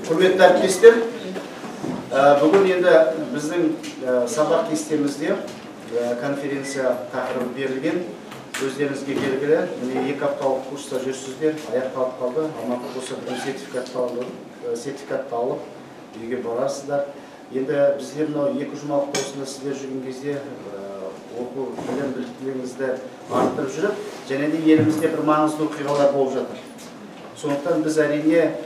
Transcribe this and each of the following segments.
Құрметті әріптестер, бүгін енді біздің сабақ кестемізде конференция тақырыбы берілген. Өздеріңізге белгілі, міне 2 апталық курста жүрсіздер, аяқталып қалды. Алматы болса сертификатты алып, үйге барасыздар. Енді біздер 2 жұмалық осында сіздер жүрген кезде оқу білім біліктілігіңізді арттырып жүріп, және де елімізде бір маңызды оқиғалар болып жатыр. Сондықтан біз әрине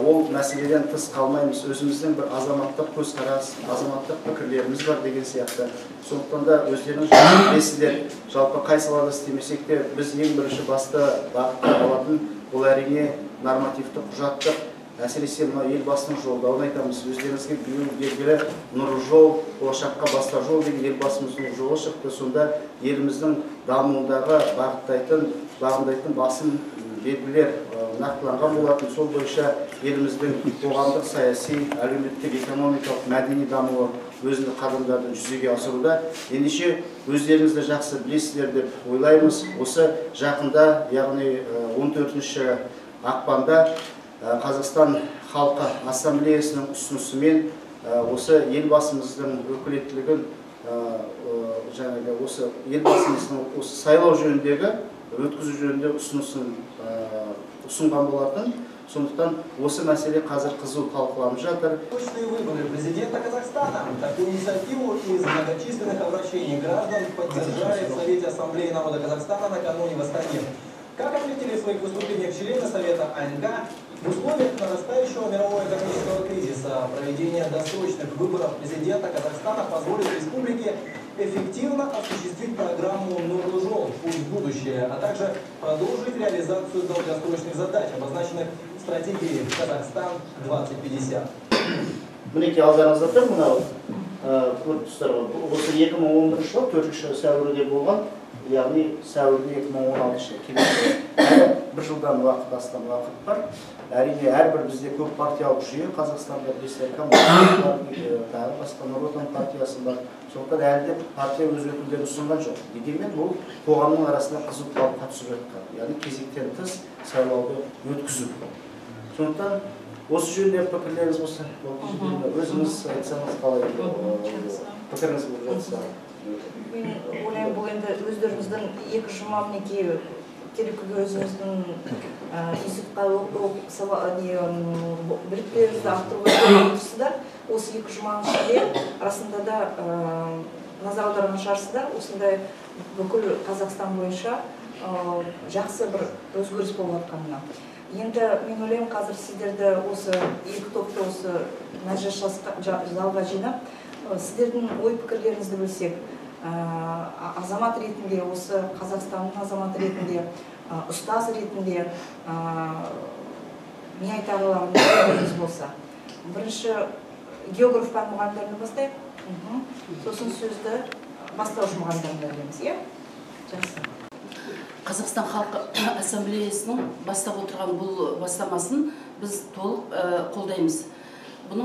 ол мәселеден тыс қалмаймыз, өзіміздің бір азаматтық көзқарас, азаматтық пікірлеріміз бар деген сияқты. Сондықтан да өздеріңіз білесіздер, жалпы қай салада істемесек те біз ең бірінші басты бағытта алатын бұл әрине нормативті құжаттық, әсіресе елбасының жолдауын айтамыз. Өздеріңізге белгілі нұрлы жол, болашаққа бастар жол деген елбасымыздың жолы шықты. Сонда еліміздің дамуындағы бағындайтын басым белгілер нақтыланған болатын. Сол бойынша еліміздің қоғамдық, саяси, әлеуметтік, экономикалық, мәдени дамуы өзінің қадамдарды жүзеге асыруда. Ендеше өздеріңізді жақсы білесіздер деп ойлаймыз. Осы жақында, яғни 14 ақпанда Қазақстан халқы ассамблеясының ұсынысымен осы елбасымыздың өкілеттілігін осы елбасымыздың осы сайлау жөніндегі өткізу жөнінде ұсынған болатын. Сондықтан осы мәселе қазір қызу талқыланып жатыр. Точные выборы президента Казахстана. Такую инициативу из многочисленных обращений граждан поддержали в Совете Ассамблеи народа Казахстана накануне в Астане. Как отметили в своих выступлениях члены Совета АНК, в условиях нарастающего мирового экономического кризиса проведение досрочных выборов президента Казахстана позволит республике эффективно осуществить программу «Нурлы жол. Путь в будущее», а также продолжить реализацию долгосрочных задач, обозначенных в стратегии «Казахстан-2050». Мінеке алдарыңызда тұр, мынау көріп тұстар ғой. Осы 2011 жылы 4 сәуірде болған, яғни сәуірде 2016 келесі бір жылдан астам уақыт бар. Әрине әрбір бізде көп партиялық жүйе, Қазақстанда білесіздер, коммунистер, тағы басқа Нұр Отан партиясы бар. Сондықтан әлі де партия өз өкілдерін ұсынған жоқ. Дегенмен бұл қоғамның арасында қызу талқыға түсіп жатқан, яғни кезектен тыс сайлауды өткізу. Сондықтан осы жөнінде пікірлеріңіз болса, өзіңіз айтсаңыз қалай пікіріңіз болып жатса. Мен ойлаймын, бұл енді өздеріңіздің 2 жұма мінекей керек өзіңіздің институтқа біліктілігіңізді арттыруға отырсыздар. Осы 2 жұманың ішінде расында да назар аударған шығарсыздар. Осындай бүкіл Қазақстан бойынша жақсы бір өзгеріс болып жатқанына. Енді мен ойлаймын, қазір сіздерді осы 2 топты осы мәжіліс залға жинап, сіздердің ой пікірлеріңізді білсек, азамат ретінде, осы Қазақстанның азаматы ретінде, ұстаз ретінде не айта аларыңыз болса. Бірінші географ пән мұғалімдерінен бастайық, сосын сөзді бастауыш мұғалімдеріне береміз, иә? Жақсы. Қазақстан халқы ассамблеясының бастап отырған бұл бастамасын біз толық қолдаймыз. Бұл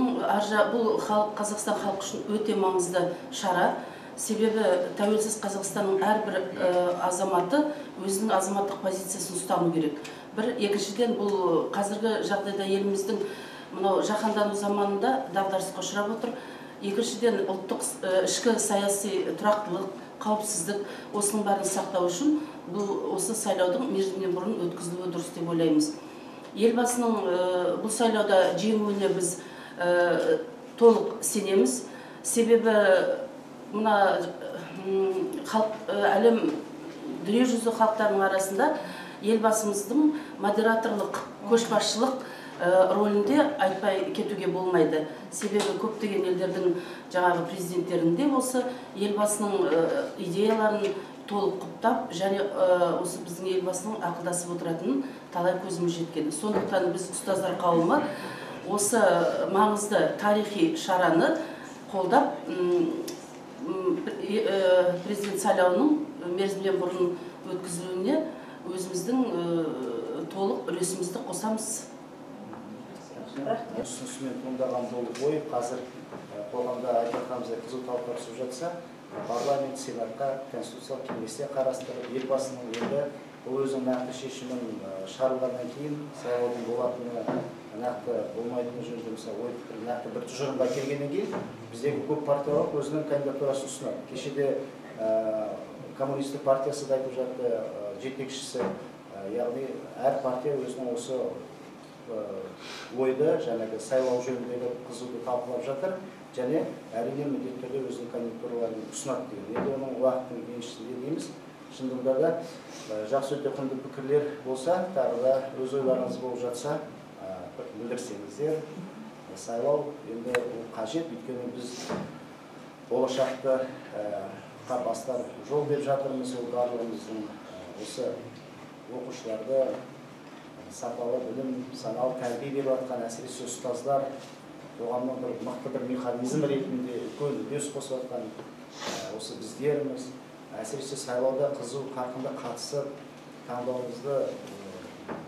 Қазақстан халқы үшін өте маңызды шара. Себебі тәуелсіз Қазақстанның әрбір азаматы өзінің азаматтық позициясын ұстану керек. Екіншіден, бұл қазіргі жағдайда еліміздің жаһандану заманында дағдарысқа ұшырап отыр. Екіншіден, ұлттық ішкі саяси тұрақтылық, қауіпсіздік, осының бәрін сақтау үшін осы сайлаудың мерзімінен бұрын өткізілуі дұрыс деп ойлаймыз. Елбасының бұл сайлауда жеңуіне біз толық сенеміз. Себебі әлем дүниежүзі халықтарының арасында елбасымыздың модераторлық, көшбасшылық рөлінде айтпай кетуге болмайды. Себебі көптеген елдердің жаңағы президенттерінде осы елбасының идеяларын толық құптап, және осы біздің елбасының ақылдасып отыратынын талай көзіміз жеткен. Сондықтан біз ұстаздар қауымы осы маңызды тарихи шараны қолдап, президент сайлауының мерзімінен бұрын өткізілуіне өзіміздің толық үлесімізді қосамыз. Ұсынысымен туындаған бұл ой қазір қоғамда айтқанымыздай қызу талқыға түсіп жатса, парламент, сенатқа, конституциялық кеңесте қарастырып, елбасының енді бұл өзінің нақты шешімін шығарылғаннан кейін сайлаудың болатыны нақты болмайтыны жөнінде мысалы ой пікір нақты бір тұжырымға келгеннен кейін біздегі көп партиялар өзінің кандидатурасын ұсынады. Кешеде коммунистік партиясы да айтып жатты, жетекшісі, яғни әр партия өзінің осы ойды жаңағы сайлау жөніндегі қызуды талқылап жатыр және әрине міндетті түрде өзінің кандидатураларын ұсынады деген. Енді оның уақыттың еншісінде дейміз. Шындығында да жақсы өте құнды пікірлер болса, тағы да өз ойларыңыз болып жатса, білдірсеңіздер. Сайлау енді қажет, өйткені біз болашақты бастар жол деп жатырмыз, ол барлығымыздың осы оқушыларды сапалы білім, саналы тәрбие беріп жатқан әсіресе ұстаздар қоғамның бір мықты бір механизм ретінде үлкен үлес қосып жатқан осы біздерміз. Әсіресе сайлауда қызу қарқынды қатысып, таңдауымызды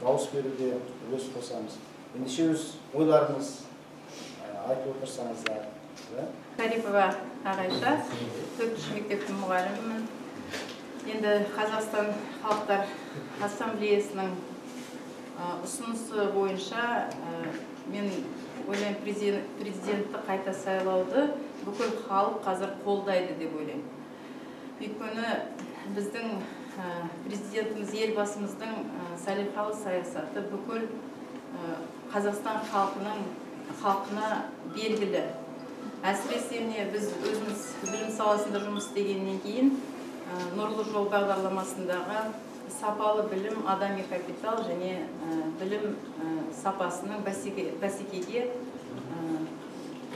дауыс беруде үлес қосамыз. Ендеше өз ойларыңыз айтып отырсаңыздар. Карипова Ағайша, 4-ші мектептің мұғалімімін. Енді Қазақстан Халықтар Ассамблеясының ұсынысы бойынша мен ойлаймын, президентті қайта сайлауды бүкіл халық қазір қолдайды деп ойлаймын. Өйткені біздің президентіміз, елбасымыздың салиқалы саясаты бүкіл Қазақстан халқына белгілі. Әсіресе біз өзіміз білім саласында жұмыс істегеннен кейін Нұрлы жол бағдарламасындағы сапалы білім, адами капитал және білім сапасының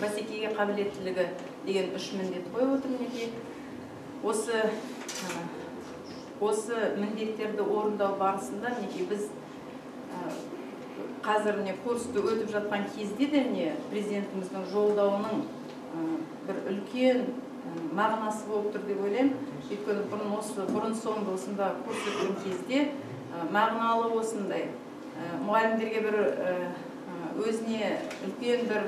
бәсекеге қабілеттілігі деген 3 міндет қойып отырмын. Осы міндеттерді орындау барысында біз қазір курсты өтіп жатқан кезде де президентіміздің жолдауының бір үлкен мағынасы болып тұр деп ойлаймын. Өйткені бұрын соңды осында курс өткен кезде мағыналы осындай мұғалімдерге бір өзіне үлкен бір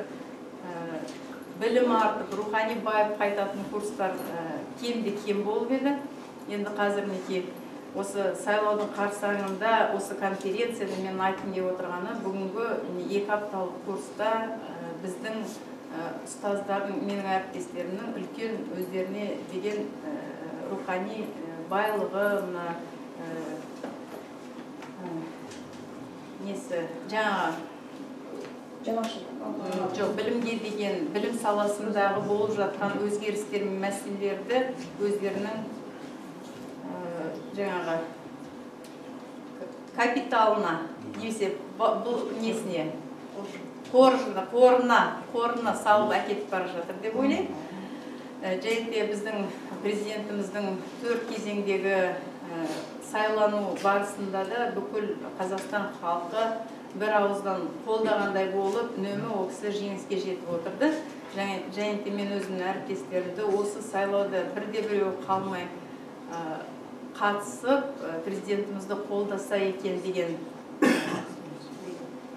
білім артып, рухани байып қайтатын курстар кем болып еді. Енді қазір осы сайлаудың қарсаңында, осы конференцияда мен айтқым келіп отырғаны, бүгінгі 2 апталық курста біздің ұстаздардың, менің әріптестерімнің үлкен өздеріне деген рухани байлығы, білімге деген, білім саласындағы болып жатқан өзгерістер мен мәселелерді өздерінің капиталына, немесе бұл несіне, қорына салып әкетіп бара жатыр деп ойлаймын. Және де біздің президентіміздің 4 кезеңдегі сайлану барысында да бүкіл Қазақстан халқы бір ауыздан қолдағандай болып, үнемі ол кісі жеңіске жетіп отырды. Және де мен өзімнің әріптестерімді осы сайлауда бірде-біреу қалмай қатысып, президентімізді қолдаса екен деген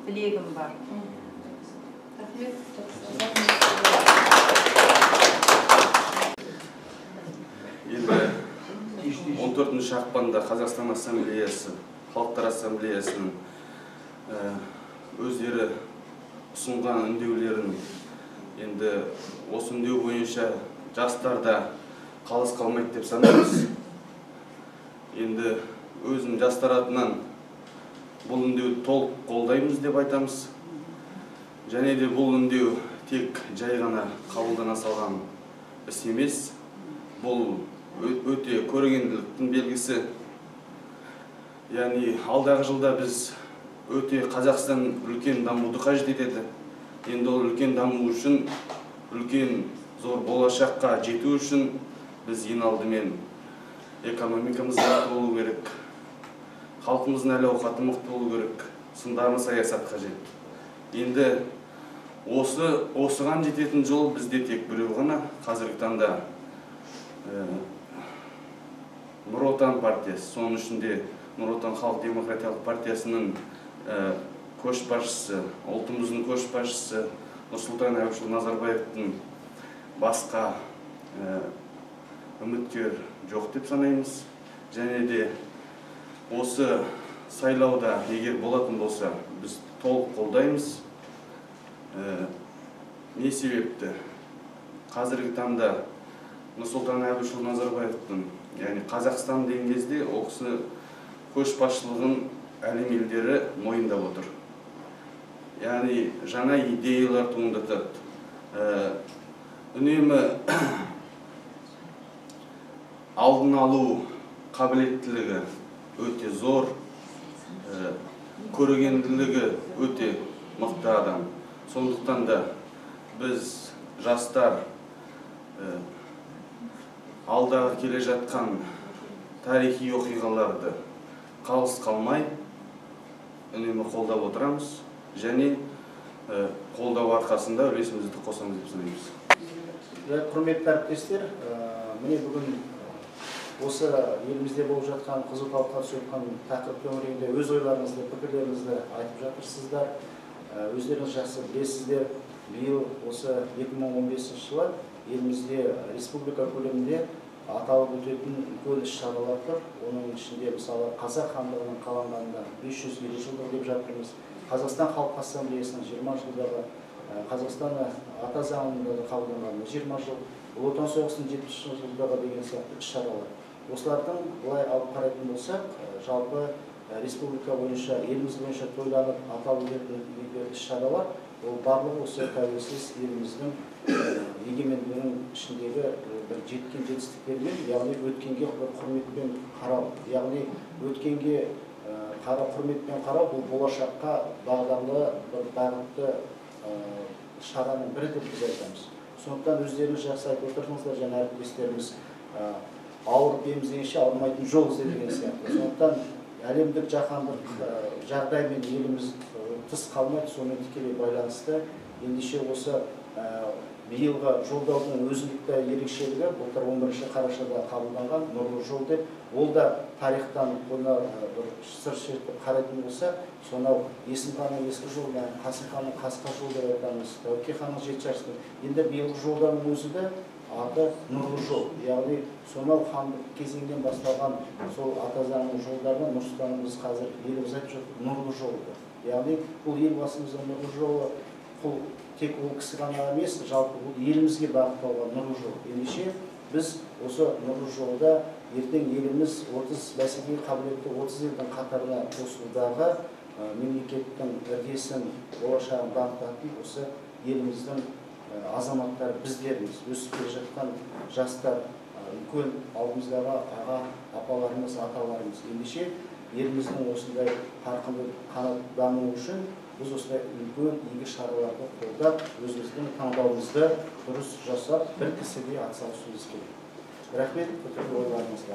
тілегім бар. Енді 14 ақпанда Қазақстан Ассамблеясы, Халықтар Ассамблеясының өздері ұсынған үндеулерін, енді осы үндеу бойынша жастарда қалыс қалмайды деп санаймыз. Енді өзім жастар атынан бұл үндеуді толық қолдаймыз деп айтамыз. Және де бұл үндеу тек жай ғана қабылдана салған іс емес. Бұл өте көрегенділіктің белгісі. Яғни алдағы жылда біз өте Қазақстан үлкен дамуды қажет етеді. Енді ол үлкен даму үшін, үлкен зор болашаққа жету үшін біз ең алдымен экономикамыз мықты болу керек, халқымыздың әл-ауқаты мықты болу керек, сындарлы саясат қажет. Енді осыған жететін жол бізде тек біреу ғана, қазіргі таңда Нұр Отан партиясы, соның ішінде Нұр Отан халық демократиялық партиясының көшбасшысы, ұлтымыздың көшбасшысы Нұрсұлтан Әбішұлы Назарбаевтың басқа үміткер жоқ деп санаймыз. Және де осы сайлауда егер болатын болса, біз толық қолдаймыз. Не себепті? Қазіргі таңда Нұрсұлтан Әбішұлы Назарбаевтың, яғни Қазақстан деген кезде ол кісі көшбасшылығын әлем елдері мойындап отыр. Яғни жаңа идеялар туындатады. Үнемі алдын алу қабілеттілігі өте зор, көрегенділігі өте мықты адам. Сондықтан да біз жастар алдағы келе жатқан тарихи оқиғаларды қалыс қалмай үнемі қолдап отырамыз және қолдау арқасында үлесімізді қосамыз деп санаймыз. Құрметті әріптестер, міне бүгін осы елімізде болып жатқан қызу талқыға түсіп жатқан тақырып төңірегінде өз ойларыңызды, пікірлеріңізді айтып жатырсыздар. Өздеріңіз жақсы білесіздер, биыл осы 2015 жылы елімізде республика көлемінде аталып өтетін үлкен іс-шаралар тұр. Оның ішінде мысалы Қазақ хандығының қаланғанына 550 жылдық деп жатырмыз. Қазақстан Халқы Ассамблеясының 20 жылдағы, Қазақстан ата заңында қабылданғанына 20 жыл, Ұлы Отан соғысының 70 жылдығы деген сияқты іс-шаралар. Осылардың былай алып қарайтын болсақ, жалпы республика бойынша, еліміз бойынша тойланып аталып өтетін іс-шаралар, ол барлығы осы тәуелсіз еліміздің егемендігінің ішіндегі бір жеткен жетістіктермен, яғни өткенге бір құрметпен қарау, яғни өткенге құрметпен қарау, бұл болашаққа бағдарлы бір бағытты шараның бірі деп біз айтамыз. Сондықтан өздеріңіз жақсы айтып отырсыңыздар, және әріптестеріміз ауырып ем іздегенше ауырмайтын жол ізде деген сияқты. Сондықтан әлемдік жаһандық жағдай мен еліміз тыс қалмайды, сонымен тікелей байланысты. Ендеше осы биылғы жолдаудың өзіндікті ерекшелігі былтыр 11 қарашада қабылданған Нұрлы жол деп, ол да тарихтан оны бір сыр шертіп қарайтын болса, сонау Есім ханның ескі жолы, Қасым ханның қасқа жолы деп айтамыз, Тәуке ханның жеті жарыстың. Енді биылғы жолдардың өзі де аты Нұрлы жол. Яғни сонау хандық кезеңнен басталған сол ата заңның жолдарынан Нұрсұлтанымыз қазір еліміз айтып жатыр Нұрлы жолы. Яғни бұл елбасымыздың Нұрлы жолы, бұл тек ол кісі ғана емес, жалпы бұл елімізге бағытталған Нұрлы жол. Ендеше біз осы Нұрлы жолда ертең еліміз 30 бәсекеге қабілетті 30 елдің қатарына қосылудағы мемлекеттің іргесін, болашағын дамытатын осы еліміздің азаматтары біздеріміз, өсіп келе жатқан жастар, үлкен алдымыздағы аға, апаларымыз, аталарымыз. Ендеше еліміздің осындай қарқынды қанат дамуы үшін біз осындай үлкен игі шараларды қолдап, өзіміздің таңдауымызды дұрыс жасап, бір кісіге атсалысуымыз керек. Рахмет, көтеріп ойларыңызға.